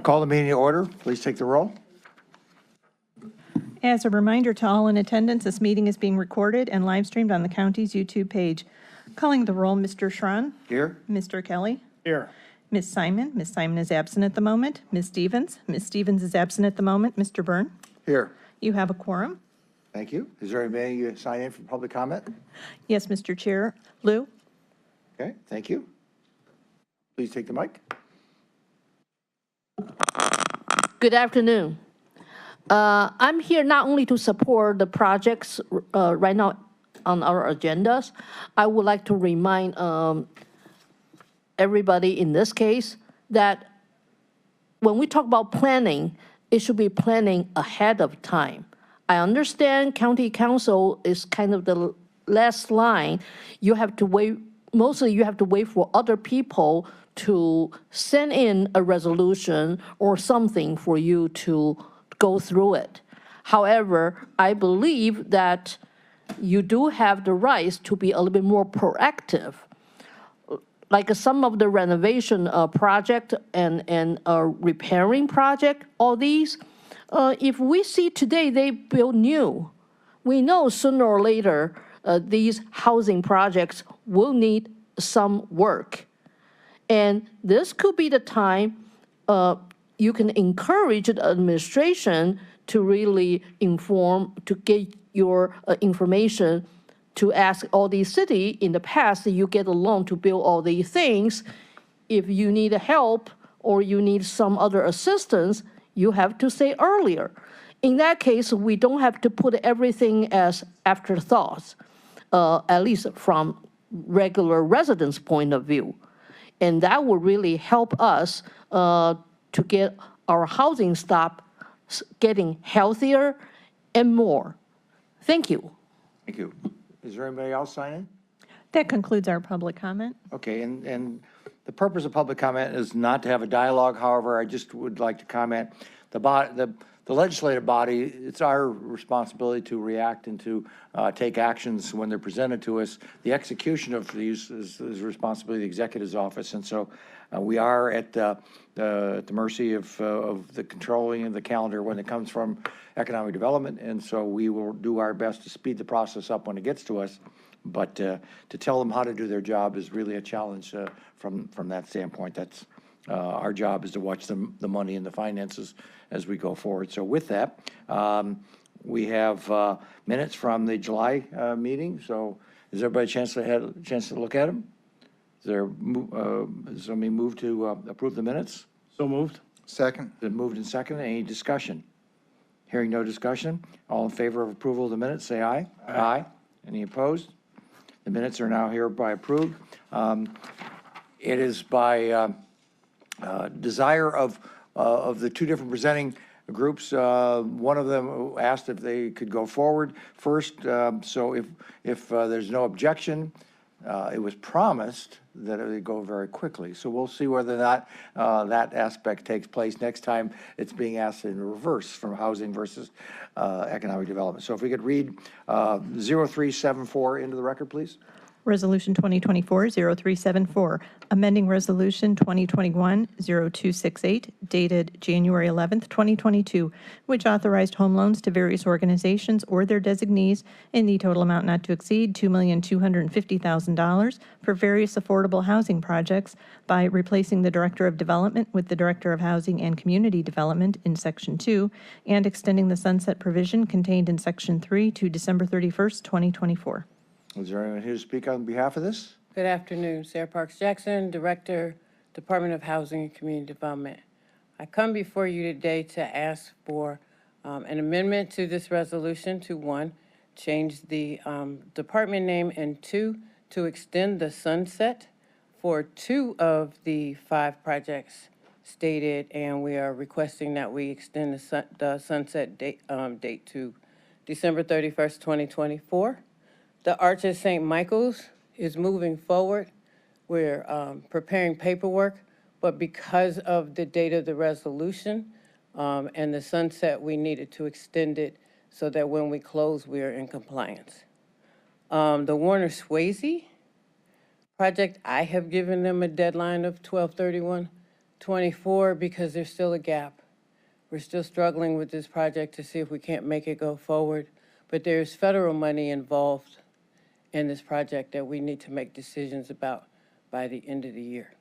Call the meeting to order. Please take the roll. As a reminder to all in attendance, this meeting is being recorded and live streamed on the county's YouTube page. Calling the roll, Mr. Schron. Here. Mr. Kelly. Here. Ms. Simon. Ms. Simon is absent at the moment. Ms. Stevens. Ms. Stevens is absent at the moment. Mr. Byrne. Here. You have a quorum. Thank you. Is there anybody sign in for public comment? Yes, Mr. Chair. Lou. Okay, thank you. Please take the mic. Good afternoon. I'm here not only to support the projects right now on our agendas. I would like to remind everybody in this case that when we talk about planning, it should be planning ahead of time. I understand county council is kind of the last line. You have to wait, mostly you have to wait for other people to send in a resolution or something for you to go through it. However, I believe that you do have the rights to be a little bit more proactive. Like some of the renovation project and repairing project, all these, if we see today they build new, we know sooner or later these housing projects will need some work. And this could be the time you can encourage the administration to really inform, to get your information, to ask all these cities in the past, you get a loan to build all these things. If you need help or you need some other assistance, you have to say earlier. In that case, we don't have to put everything as afterthoughts, at least from regular residents' point of view. And that will really help us to get our housing stock getting healthier and more. Thank you. Thank you. Is there anybody else sign in? That concludes our public comment. Okay, and the purpose of public comment is not to have a dialogue. However, I just would like to comment, the legislative body, it's our responsibility to react and to take actions when they're presented to us. The execution of these is the responsibility of the executive's office, and so we are at the mercy of the controlling of the calendar when it comes from economic development, and so we will do our best to speed the process up when it gets to us. But to tell them how to do their job is really a challenge from that standpoint. That's our job is to watch the money and the finances as we go forward. So with that, we have minutes from the July meeting. So has everybody had a chance to look at them? Is somebody move to approve the minutes? So moved. Second. Been moved and seconded. Any discussion? Hearing no discussion, all in favor of approval of the minutes, say aye. Aye. Any opposed? The minutes are now hereby approved. It is by desire of the two different presenting groups. One of them asked if they could go forward first. So if there's no objection, it was promised that it would go very quickly. So we'll see whether or not that aspect takes place next time it's being asked in reverse from housing versus economic development. So if we could read 0374 into the record, please. Resolution 2024-0374, amending Resolution 2021-0268, dated January 11th, 2022, which authorized home loans to various organizations or their designees in the total amount not to exceed $2,250,000 for various affordable housing projects by replacing the Director of Development with the Director of Housing and Community Development in Section 2 and extending the sunset provision contained in Section 3 to December 31st, 2024. Is there anyone here to speak on behalf of this? Good afternoon, Sarah Parks Jackson, Director, Department of Housing and Community Development. I come before you today to ask for an amendment to this resolution to 1, change the department name, and 2, to extend the sunset for 2 of the 5 projects stated, and we are requesting that we extend the sunset date to December 31st, 2024. The Arch of St. Michael's is moving forward. We're preparing paperwork, but because of the date of the resolution and the sunset, we needed to extend it so that when we close, we are in compliance. The Warner Swayze project, I have given them a deadline of 12/31. 24 because there's still a gap. We're still struggling with this project to see if we can't make it go forward. But there's federal money involved in this project that we need to make decisions about by the end of the year.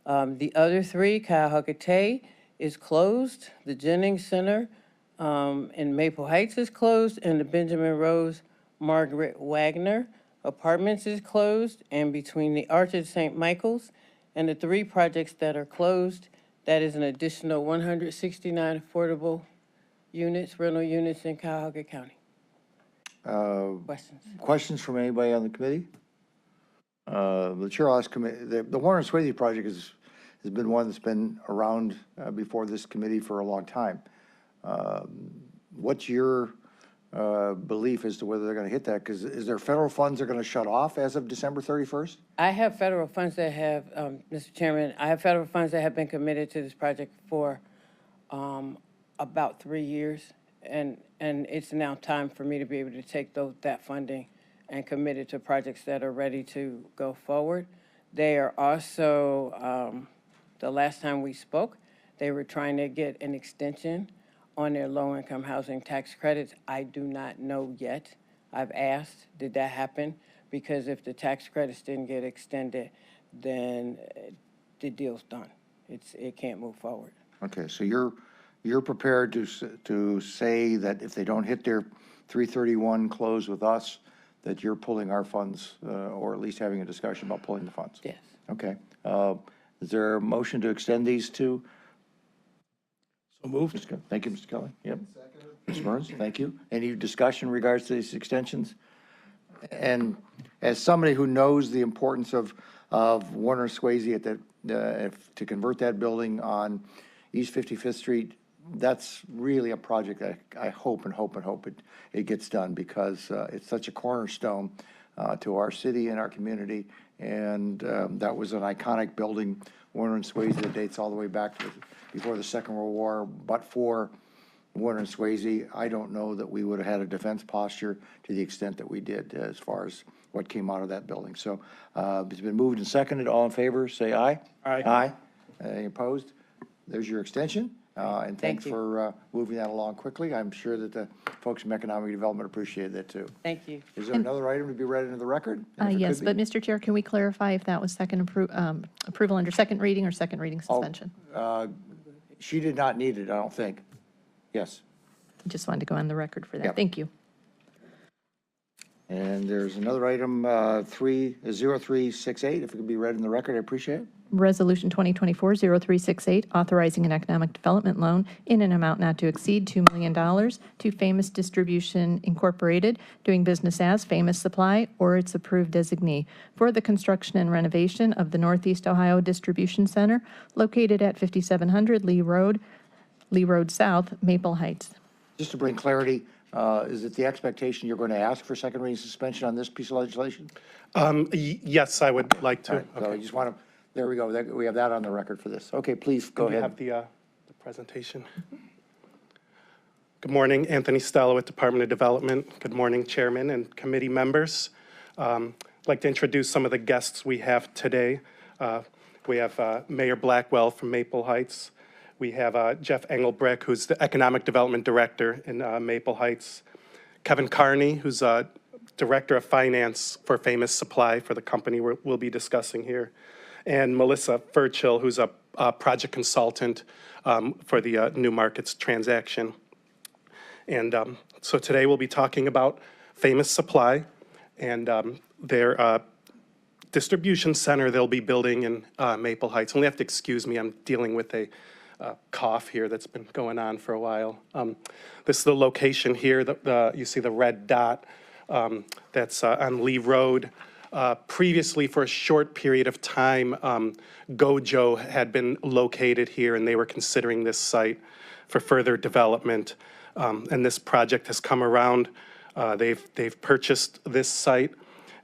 The other three, Cuyahoga is closed. The Jennings Center in Maple Heights is closed, and the Benjamin Rose Margaret Wagner Apartments is closed. And between the Arch at St. Michael's and the three projects that are closed, that is an additional 169 affordable units, rental units in Cuyahoga County. Questions? Questions from anybody on the committee? The chair will ask the Warner and Swayze project has been one that's been around before this committee for a long time. What's your belief as to whether they're going to hit that? Because is there federal funds that are going to shut off as of December 31st? I have federal funds that have, Mr. Chairman, I have federal funds that have been committed to this project for about 3 years. And it's now time for me to be able to take that funding and commit it to projects that are ready to go forward. They are also, the last time we spoke, they were trying to get an extension on their low-income housing tax credits. I do not know yet. I've asked, did that happen? Because if the tax credits didn't get extended, then the deal's done. It can't move forward. Okay, so you're prepared to say that if they don't hit their 331 close with us, that you're pulling our funds, or at least having a discussion about pulling the funds? Yes. Okay. Is there a motion to extend these two? So moved. Thank you, Mr. Kelly. Yep. Ms. Burns, thank you. Any discussion in regards to these extensions? And as somebody who knows the importance of Warner Swayze at that, to convert that building on East 55th Street, that's really a project that I hope it gets done, because it's such a cornerstone to our city and our community. And that was an iconic building, Warner and Swayze, that dates all the way back to before the Second World War. But for Warner and Swayze, I don't know that we would have had a defense posture to the extent that we did as far as what came out of that building. So it's been moved and seconded. All in favor, say aye. Aye. Aye. Any opposed? There's your extension. And thanks you. for moving that along quickly. I'm sure that the folks from Economic Development appreciate that too. Thank you. Is there another item to be read into the record? And if it Yes, could but be- Mr. Chair, can we clarify if that was second approval under second reading or second reading suspension? She did not need it, I don't think. Yes. Just wanted to go on the record for that. Yep. Thank you. And there's another item, 0368, if it could be read in the record, I appreciate it. Resolution 2024-0368, authorizing an economic development loan in an amount not to exceed $2 million to Famous Distribution Incorporated, doing business as Famous Supply or its approved designee, for the construction and renovation of the Northeast Ohio Distribution Center located at 5700 Lee Road South, Maple Heights. Just to bring clarity, is it the expectation you're going to ask for second reading suspension on this piece of legislation? Yes, I would like to. All right, so I just want to, there we go, we have that on the record for this. Okay, please, go Do you ahead. have the presentation? Good morning, Anthony Stella with Department of Development. Good morning, Chairman and committee members. I'd like to introduce some of the guests we have today. We have Mayor Blackwell from Maple Heights. We have Jeff Engelbrecht, who's the Economic Development Director in Maple Heights. Kevin Carney, who's Director of Finance for Famous Supply for the company we'll be discussing here. And Melissa Furchill, who's a project consultant for the New Markets transaction. And so today we'll be talking about Famous Supply and their distribution center they'll be building in Maple Heights. And you have to excuse me, I'm dealing with a cough here that's been going on for a while. This is the location here. You see the red dot that's on Lee Road. Previously, for a short period of time, Gojo had been located here, and they were considering this site for further development. And this project has come around. They've purchased this site,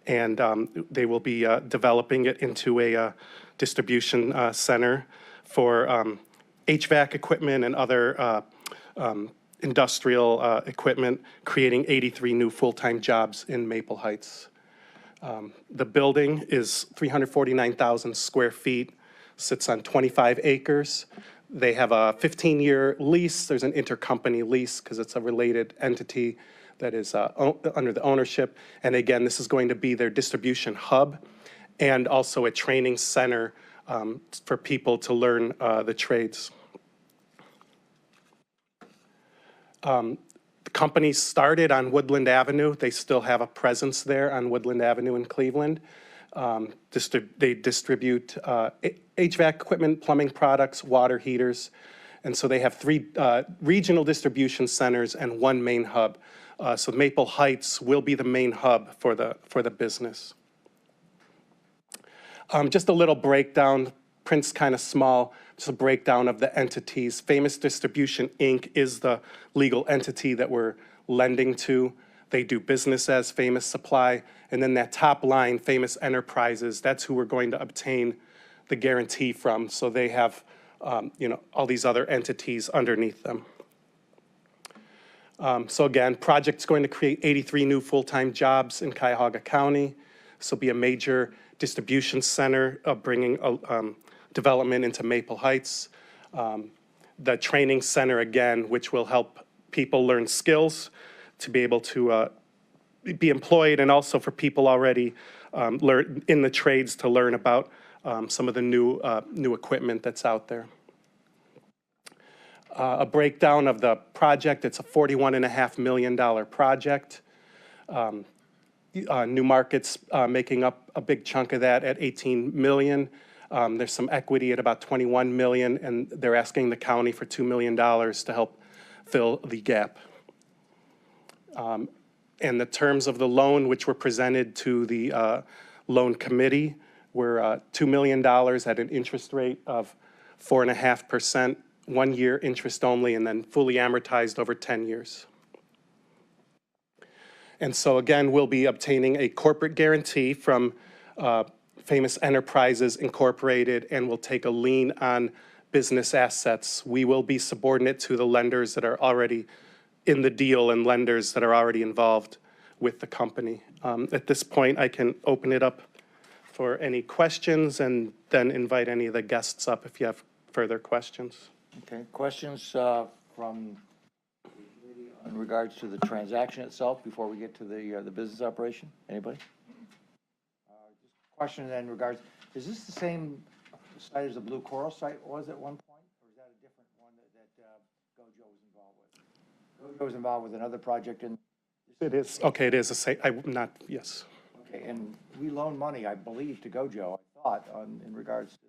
and they will be developing it into a distribution center for HVAC equipment and other industrial equipment, creating 83 new full-time jobs in Maple Heights. The building is 349,000 square feet, sits on 25 acres. They have a 15-year lease. There's an intercompany lease because it's a related entity that is under the ownership. And again, this is going to be their distribution hub and also a training center for people to learn the trades. The company started on Woodland Avenue. They still have a presence there on Woodland Avenue in Cleveland. They distribute HVAC equipment, plumbing products, water heaters. And so they have 3 regional distribution centers and 1 main hub. So Maple Heights will be the main hub for the business. Just a little breakdown, print's kind of small, just a breakdown of the entities. Famous Distribution, Inc. is the legal entity that we're lending to. They do business as Famous Supply. And then that top line, Famous Enterprises, that's who we're going to obtain the guarantee from. So they have, all these other entities underneath them. So again, project's going to create 83 new full-time jobs in Cuyahoga County. This will be a major distribution center of bringing development into Maple Heights. The training center, again, which will help people learn skills to be able to be employed, and also for people already learn in the trades to learn about some of the new equipment that's out there. A breakdown of the project, it's a $41.5 million project. New Markets making up a big chunk of that at $18 million. There's some equity at about $21 million, and they're asking the county for $2 million to help fill the gap. And the terms of the loan, which were presented to the loan committee, were $2 million at an interest rate of 4.5%, 1-year interest only, and then fully amortized over 10 years. And so again, we'll be obtaining a corporate guarantee from Famous Enterprises Incorporated, and we'll take a lien on business assets. We will be subordinate to the lenders that are already in the deal and lenders that are already involved with the company. At this point, I can open it up for any questions and then invite any of the guests up if you have further questions. Okay, questions from in regards to the transaction itself before we get to the business operation? Anybody? Just a question in regards, is this the same site as the Blue Coral site was at one point, or is that a different one that Gojo was involved with? Gojo was involved with another project in. It is, okay, it is a site, yes. Okay, and we loaned money, I believe, to Gojo, I thought, in regards to this.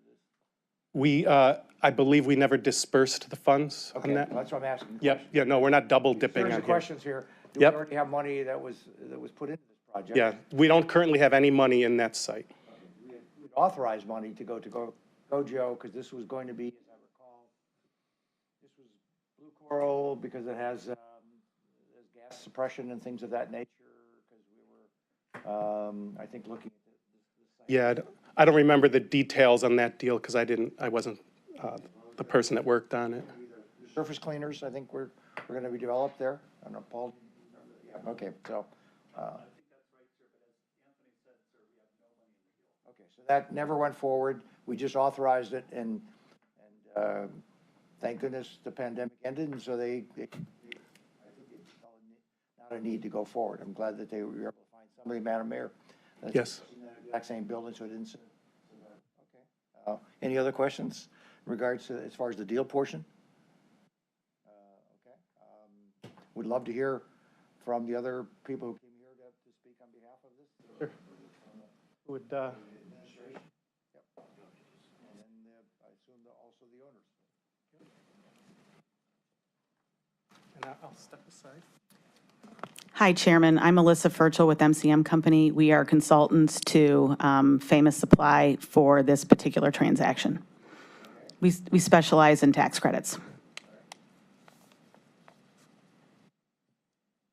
We, I believe we never dispersed the funds on Okay, that. that's what I'm asking. Yep, yeah, no, we're not double dipping Series on of here. questions here. Do Yep. we already have money that was put into this project? Yeah, we don't currently have any money in that site. We had authorized money to go to Gojo, because this was going to be, as I recall, this was Blue Coral because it has gas suppression and things of that nature, because we were, I think, looking at this site. Yeah, I don't remember the details on that deal because I wasn't the person that worked on it. Surface cleaners, I think we're going to be developed there. I don't know, Paul. Yeah, okay, so. Okay, so that never went forward. We just authorized it, and thank goodness the pandemic ended, and so I think it's not a need to go forward. I'm glad that they were able to find somebody, Madam Mayor. That's Yes. in that exact same building, so it didn't. Okay. Any other questions in regards to as far as the deal portion? Okay. Would love to hear from the other people who came here to speak on behalf of this. Sure. Would, Administration. Yep. And then I assume also the owners. and I'll step aside. Hi, Chairman. I'm Melissa Furchel with MCM Company. We are consultants to Famous Supply for this particular transaction. We specialize in tax credits.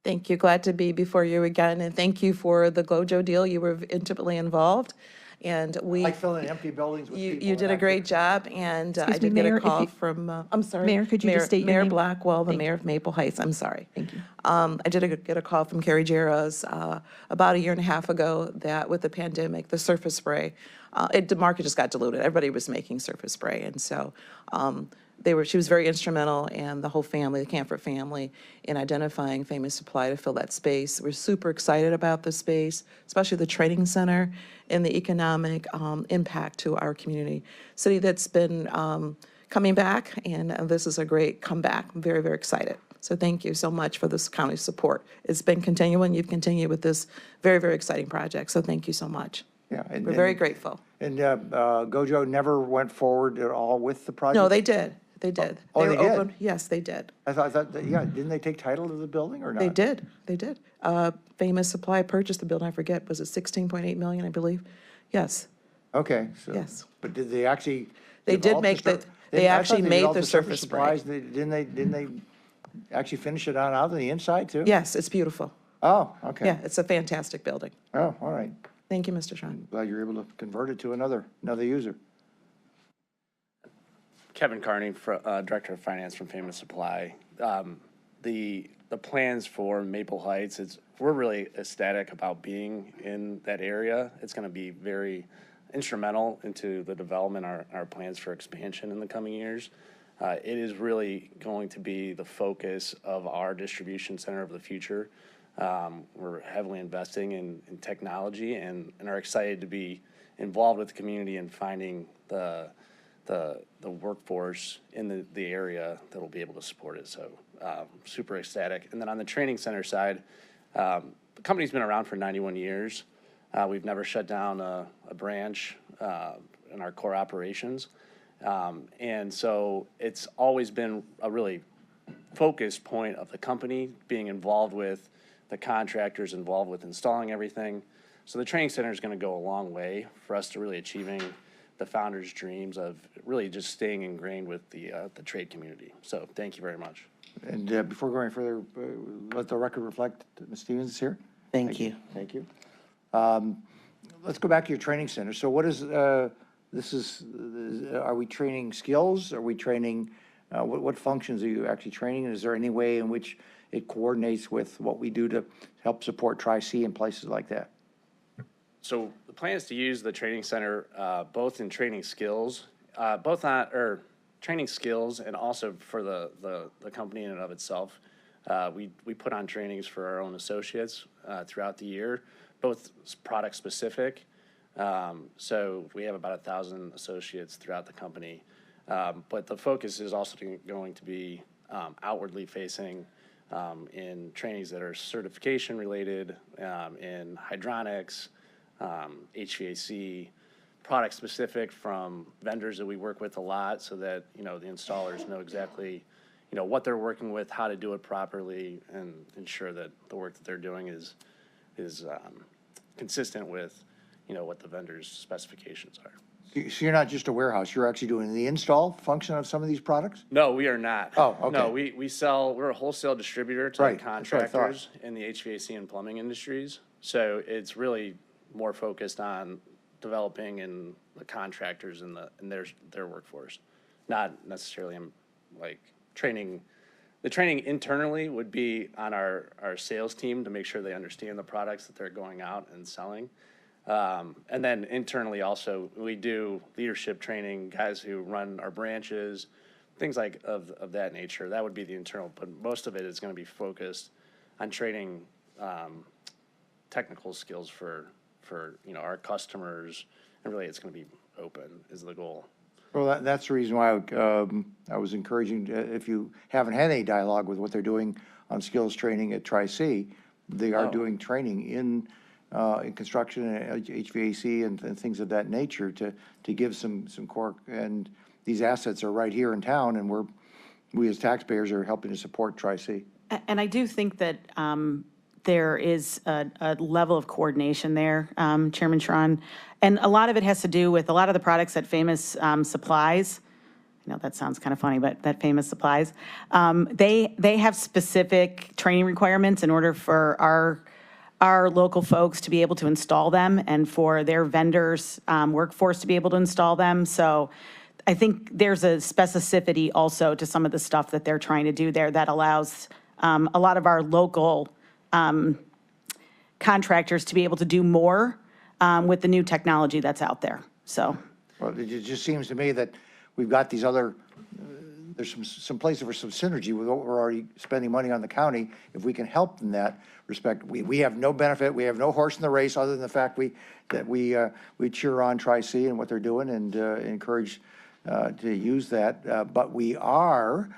Thank you. Glad to be before you again, and thank you for the Gojo deal. You were intimately involved, and we. Like filling empty buildings with people. You did a great job, and I Excuse me, did get Mayor, a if call you- from, I'm sorry. Mayor, could you just state your Mayor name? Blackwell, the Thank mayor of Maple Heights, I'm sorry. Thank you. I did get a call from Carrie Jaros about a year and a half ago that with the pandemic, the surface spray the market just got diluted. Everybody was making surface spray. And so she was very instrumental, and the whole family, the Camphor family, in identifying Famous Supply to fill that space. We're super excited about the space, especially the training center and the economic impact to our community. City that's been coming back, and this is a great comeback. I'm very, very excited. So thank you so much for this county support. It's been continuing. You've continued with this very, very exciting project. So thank you so much. Yeah. We're very grateful. And Gojo never went forward at all with the project? No, they did. They did. Oh, were they did? open. Yes, they did. I thought, yeah, didn't they take title to the building or not? They did. They did. Famous Supply purchased the building. I forget, was it 16.8 million, I believe? Yes. Okay, so. Yes. But did they actually? They did develop make sur- the- they I thought actually they made developed the surface spray. supplies. Didn't they actually finish it on out on the inside too? Yes, it's beautiful. Oh, okay. Yeah, it's a fantastic building. Oh, all right. Thank you, Mr. Sean. Glad you're able to convert it to another user. Kevin Carney, Director of Finance from Famous Supply. The plans for Maple Heights, we're really ecstatic about being in that area. It's going to be very instrumental into the development, our plans for expansion in the coming years. It is really going to be the focus of our distribution center of the future. We're heavily investing in technology and are excited to be involved with the community and finding the workforce in the area that will be able to support it. So super ecstatic. And then on the training center side, the company's been around for 91 years. We've never shut down a branch in our core operations. And so it's always been a really focus point of the company, being involved with the contractors, involved with installing everything. So the training center is going to go a long way for us to really achieving the founders' dreams of really just staying ingrained with the trade community. So thank you very much. And before going further, let the record reflect that Ms. Stevens is here. Thank you. Thank you. Let's go back to your training center. So what is, are we training skills? Are we training, what functions are you actually training? And is there any way in which it coordinates with what we do to help support Tri-C and places like that? So the plan is to use the training center both in training skills, training skills, and also for the company in and of itself. We put on trainings for our own associates throughout the year, both product specific. So we have about 1,000 associates throughout the company. But the focus is also going to be outwardly facing in trainings that are certification related, in hydronics, HVAC, product specific from vendors that we work with a lot, so that, the installers know exactly, what they're working with, how to do it properly, and ensure that the work that they're doing is consistent with, what the vendor's specifications are. So you're not just a warehouse, you're actually doing the install function of some of these products? No, we are not. Oh, okay. No, we're a wholesale distributor to Right, the that's what I thought. contractors in the HVAC and plumbing industries. So it's really more focused on developing in the contractors and their workforce, not necessarily like training. The training internally would be on our sales team to make sure they understand the products that they're going out and selling. And then internally also, we do leadership training, guys who run our branches, things like of that nature. That would be the internal, but most of it is going to be focused on training technical skills for our customers, and really it's going to be open is the goal. Well, that's the reason why I was encouraging, if you haven't had any dialogue with what they're doing on skills training at Tri-C, they are doing training in construction and HVAC and things of that nature to give some core, and these assets are right here in town, and we as taxpayers are helping to support Tri-C. And I do think that there is a level of coordination there, Chairman Sharon. And a lot of it has to do with a lot of the products that Famous supplies. I know that sounds kind of funny, but that Famous supplies, they have specific training requirements in order for our local folks to be able to install them and for their vendors' workforce to be able to install them. So I think there's a specificity also to some of the stuff that they're trying to do there that allows a lot of our local contractors to be able to do more with the new technology that's out there. So, Well, it just seems to me that we've got these other, there's some places for some synergy with what we're already spending money on the county. If we can help in that respect, we have no benefit, we have no horse in the race other than the fact that we cheer on Tri-C and what they're doing and encourage to use that. But we are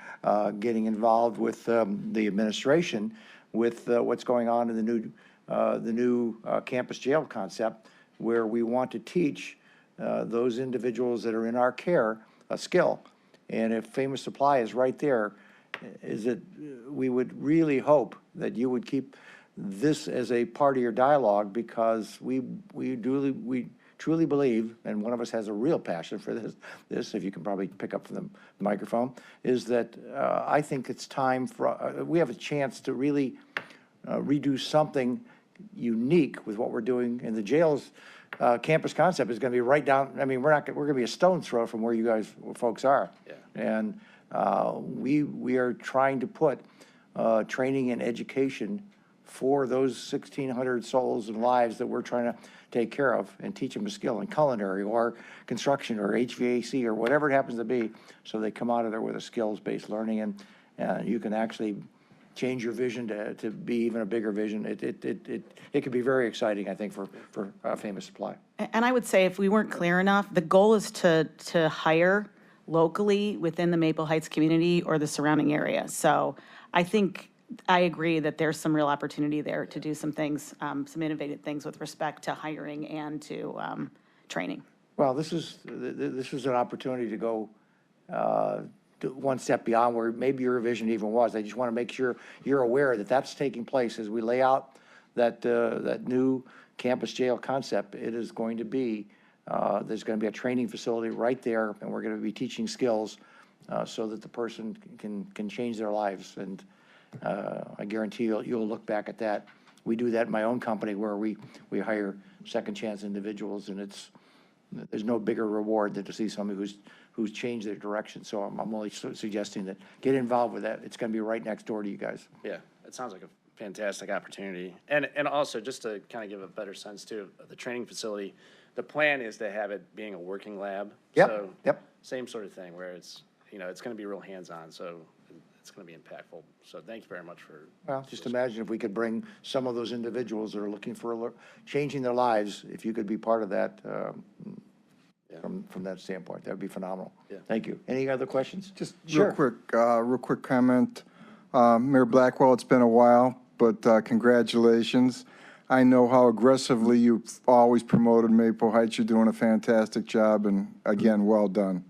getting involved with the administration with what's going on in the new campus jail concept, where we want to teach those individuals that are in our care a skill. And if Famous Supply is right there, we would really hope that you would keep this as a part of your dialogue, because we truly believe, and one of us has a real passion for this, if you can probably pick up from the microphone, is that I think it's time for, we have a chance to really redo something unique with what we're doing in the jails. Campus concept is going to be right down, I mean, we're going to be a stone's throw from where you guys, folks are. Yeah. And we are trying to put training and education for those 1,600 souls and lives that we're trying to take care of, and teach them a skill in culinary or construction or HVAC or whatever it happens to be, so they come out of there with a skills-based learning, and you can actually change your vision to be even a bigger vision. It could be very exciting, I think, for Famous Supply. and I would say if we weren't clear enough, the goal is to hire locally within the Maple Heights community or the surrounding area. So I think I agree that there's some real opportunity there to do some things, some innovative things with respect to hiring and to training. Well, this is an opportunity to go one step beyond where maybe your vision even was. I just want to make sure you're aware that that's taking place as we lay out that new campus jail concept. It is going to be, there's going to be a training facility right there, and we're going to be teaching skills so that the person can change their lives. And I guarantee you'll look back at that. We do that in my own company, where we hire second chance individuals, and there's no bigger reward than to see somebody who's changed their direction. So I'm only suggesting that get involved with that. It's going to be right next door to you guys. Yeah, it sounds like a fantastic opportunity. And also, just to kind of give a better sense too, of the training facility, the plan is to have it being a working lab. Yep, So yep. Same sort of thing, where it's going to be real hands-on, so it's going to be impactful. So thank you very much for. Well, just imagine if we could bring some of those individuals that are looking for changing their lives, if you could be part of that from that standpoint. That would be phenomenal. Yeah. Thank you. Any other questions? Just Sure. real quick comment. Mayor Blackwell, it's been a while, but congratulations. I know how aggressively you've always promoted Maple Heights. You're doing a fantastic job, and again, well done.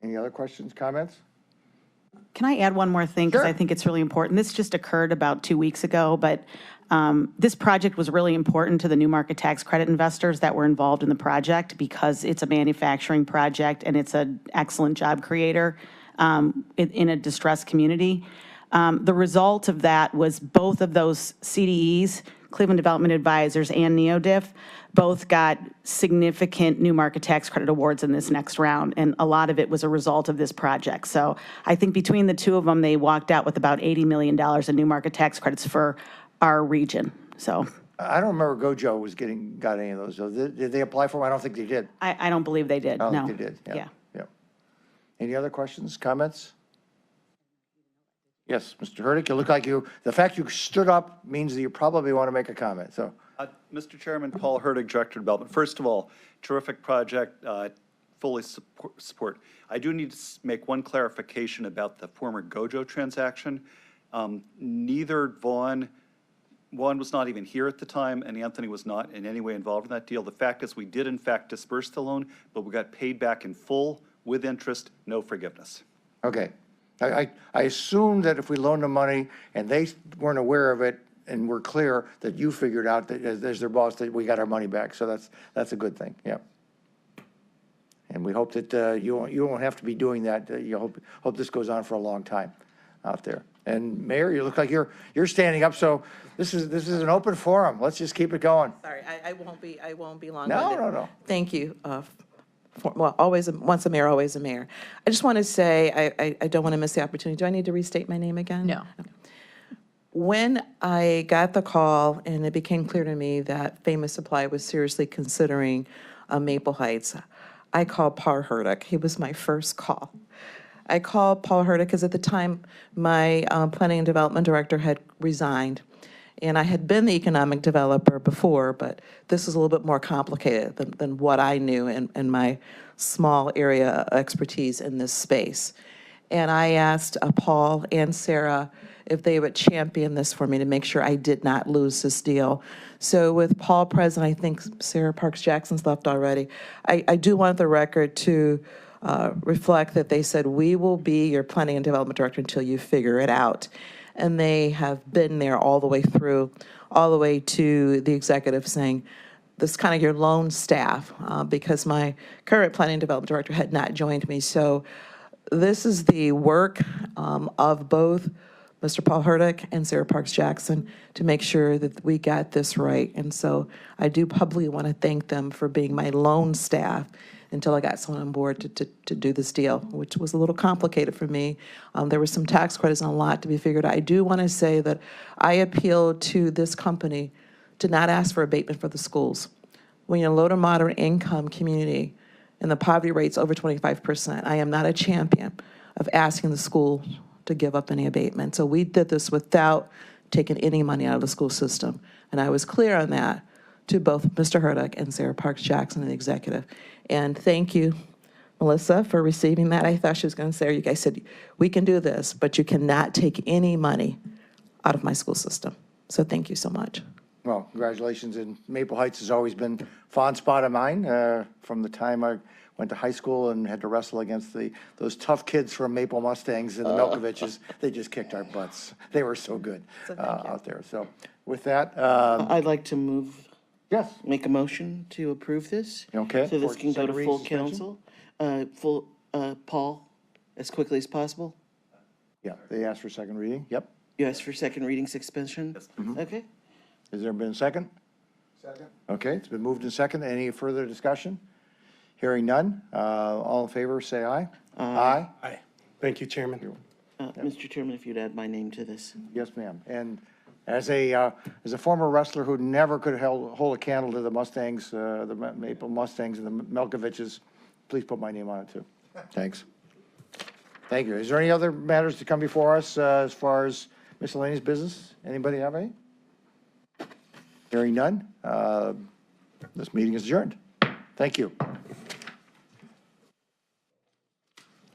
Any other questions, comments? Can I add one more thing? Because Sure. I think it's really important. This just occurred about 2 weeks ago, but this project was really important to the New Market Tax Credit investors that were involved in the project, because it's a manufacturing project and it's an excellent job creator in a distressed community. The result of that was both of those CDEs, Cleveland Development Advisors and NeoDiff, both got significant New Market Tax Credit awards in this next round, and a lot of it was a result of this project. So I think between the two of them, they walked out with about $80 million in New Market Tax Credits for our region. So I don't remember Gojo got any of those. So did they apply for them? I don't think they did. I don't believe they did, I no. don't think they did. Yeah. Any other questions, comments? Yes, Mr. Hurdick, you look like the fact you stood up means that you probably want to make a comment, so. Mr. Chairman, Paul Hurdig, Director of Development. First of all, terrific project, fully support. I do need to make one clarification about the former Gojo transaction. Neither Vaughn was not even here at the time, and Anthony was not in any way involved in that deal. The fact is, we did in fact disperse the loan, but we got paid back in full with interest, no forgiveness. Okay. I assume that if we loaned them money and they weren't aware of it and were clear, that you figured out that as their boss that we got our money back. So that's a good thing. Yeah. And we hope that you won't have to be doing that. You hope this goes on for a long time out there. And Mayor, you look like you're standing up. So this is an open forum. Let's just keep it going. Sorry, I won't be long. No. Thank you. Well, always, once a mayor, always a mayor. I just want to say, I don't want to miss the opportunity. Do I need to restate my name again? No. When I got the call and it became clear to me that Famous Supply was seriously considering Maple Heights, I called Paul Hurdick. He was my first call. I called Paul Hurdick because at the time, my planning and development director had resigned. And I had been the economic developer before, but this is a little bit more complicated than what I knew in my small area of expertise in this space. And I asked Paul and Sarah if they would champion this for me to make sure I did not lose this deal. So with Paul present, I think Sarah Parks Jackson's left already. I do want the record to reflect that they said, we will be your planning and development director until you figure it out. And they have been there all the way through, all the way to the executive saying, this is kind of your lone staff, because my current planning and development director had not joined me. So this is the work of both Mr. Paul Hurdick and Sarah Parks Jackson to make sure that we got this right. And so I do publicly want to thank them for being my lone staff until I got someone on board to do this deal, which was a little complicated for me. There were some tax credits and a lot to be figured out. I do want to say that I appealed to this company to not ask for abatement for the schools. When you're a low to moderate income community and the poverty rate's over 25%, I am not a champion of asking the school to give up any abatement. So we did this without taking any money out of the school system. And I was clear on that to both Mr. Hurdick and Sarah Parks Jackson, and the executive. And thank you, Melissa, for receiving that. I thought she was going to say, you guys said, we can do this, but you cannot take any money out of my school system. So thank you so much. Well, congratulations. And Maple Heights has always been a fond spot of mine from the time I went to high school and had to wrestle against those tough kids from Maple Mustangs and the Milkoviches. They just kicked our butts. They were so good out there. So with that, I'd like to move, yes. make a motion to approve this. Okay, So this for can go to second full reading suspension? council, Paul, as quickly as possible. Yeah, they asked for second reading. Yep. You asked for second reading suspension? Okay. Has there been a second? Second. Okay, it's been moved and second. Any further discussion? Hearing none. All in favor, say aye. Aye. Aye. Thank you, Chairman. Mr. Chairman, if you'd add my name to this. Yes, ma'am. And as a former wrestler who never could hold a candle to the Mustangs, the Maple Mustangs and the Milkoviches, please put my name on it too. Thanks. Thank you. Is there any other matters to come before us as far as miscellaneous business? Anybody have any? Hearing none. This meeting is adjourned. Thank you.